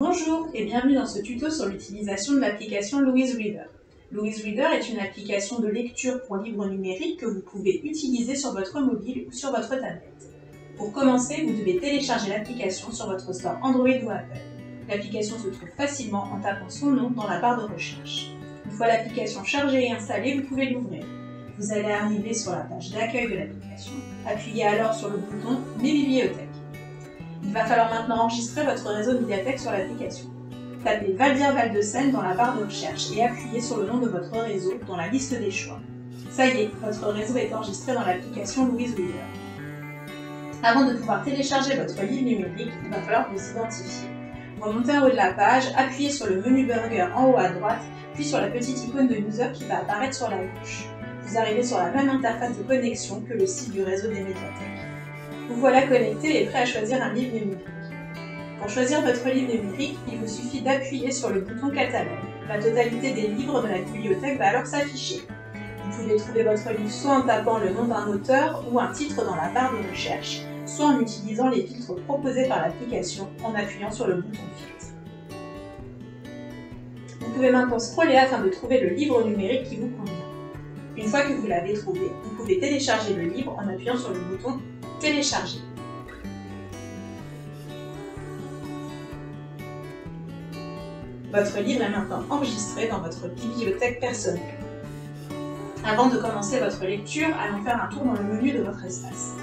Bonjour et bienvenue dans ce tuto sur l'utilisation de l'application Louise Reader. Louise Reader est une application de lecture pour livres numériques que vous pouvez utiliser sur votre mobile ou sur votre tablette. Pour commencer, vous devez télécharger l'application sur votre store Android ou Apple. L'application se trouve facilement en tapant son nom dans la barre de recherche. Une fois l'application chargée et installée, vous pouvez l'ouvrir. Vous allez arriver sur la page d'accueil de l'application. Appuyez alors sur le bouton « Mes bibliothèques ». Il va falloir maintenant enregistrer votre réseau de médiathèque sur l'application. Tapez Valdir Val-de-Seine dans la barre de recherche et appuyez sur le nom de votre réseau dans la liste des choix. Ça y est, votre réseau est enregistré dans l'application Louise Reader. Avant de pouvoir télécharger votre livre numérique, il va falloir vous identifier. Remontez en haut de la page, appuyez sur le menu Burger en haut à droite, puis sur la petite icône de user qui va apparaître sur la gauche. Vous arrivez sur la même interface de connexion que le site du réseau des médiathèques. Vous voilà connecté et prêt à choisir un livre numérique. Pour choisir votre livre numérique, il vous suffit d'appuyer sur le bouton catalogue. La totalité des livres de la bibliothèque va alors s'afficher. Vous pouvez trouver votre livre soit en tapant le nom d'un auteur ou un titre dans la barre de recherche, soit en utilisant les filtres proposés par l'application en appuyant sur le bouton filtre. Vous pouvez maintenant scroller afin de trouver le livre numérique qui vous convient. Une fois que vous l'avez trouvé, vous pouvez télécharger le livre en appuyant sur le bouton Télécharger. Votre livre est maintenant enregistré dans votre bibliothèque personnelle. Avant de commencer votre lecture, allons faire un tour dans le menu de votre espace.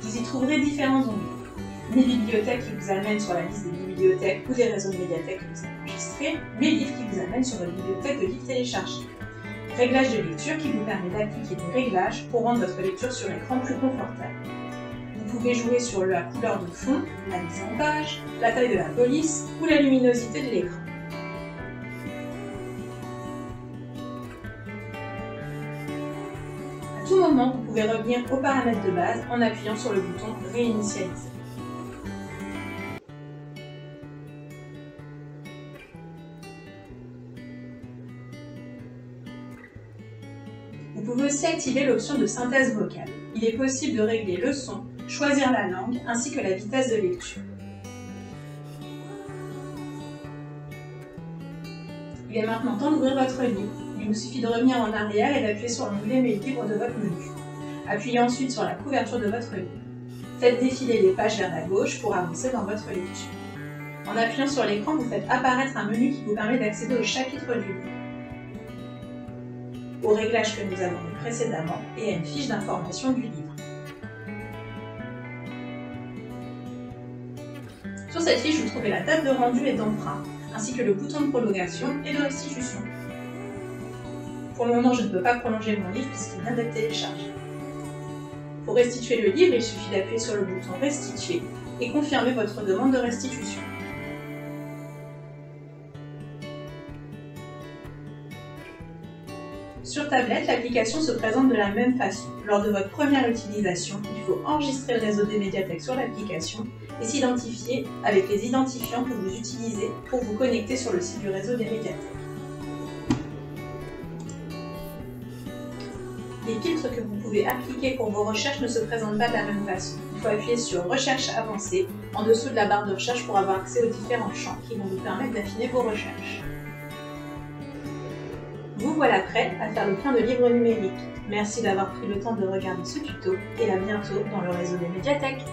Vous y trouverez différents onglets. Mes bibliothèques qui vous amènent sur la liste des bibliothèques ou des réseaux de médiathèques que vous avez enregistrés, mes livres qui vous amènent sur votre bibliothèque de livres téléchargés. Réglage de lecture qui vous permet d'appliquer des réglages pour rendre votre lecture sur écran plus confortable. Vous pouvez jouer sur la couleur de fond, la mise en page, la taille de la police ou la luminosité de l'écran. À tout moment, vous pouvez revenir aux paramètres de base en appuyant sur le bouton Réinitialiser. Vous pouvez aussi activer l'option de synthèse vocale. Il est possible de régler le son, choisir la langue ainsi que la vitesse de lecture. Il est maintenant temps d'ouvrir votre livre. Il vous suffit de revenir en arrière et d'appuyer sur l'onglet Mes livres de votre menu. Appuyez ensuite sur la couverture de votre livre. Faites défiler les pages vers la gauche pour avancer dans votre lecture. En appuyant sur l'écran, vous faites apparaître un menu qui vous permet d'accéder au chapitre du livre, aux réglages que nous avons vus précédemment et à une fiche d'information du livre. Sur cette fiche, vous trouvez la date de rendu et d'emprunt, ainsi que le bouton de prolongation et de restitution. Pour le moment, je ne peux pas prolonger mon livre puisqu'il vient d'être téléchargé. Pour restituer le livre, il suffit d'appuyer sur le bouton « Restituer » et confirmer votre demande de restitution. Sur tablette, l'application se présente de la même façon. Lors de votre première utilisation, il faut enregistrer le réseau des médiathèques sur l'application et s'identifier avec les identifiants que vous utilisez pour vous connecter sur le site du réseau des médiathèques. Les filtres que vous pouvez appliquer pour vos recherches ne se présentent pas de la même façon. Il faut appuyer sur « Recherche avancée » en dessous de la barre de recherche pour avoir accès aux différents champs qui vont vous permettre d'affiner vos recherches. Vous voilà prêt à faire le plein de livres numériques. Merci d'avoir pris le temps de regarder ce tuto et à bientôt dans le réseau des médiathèques.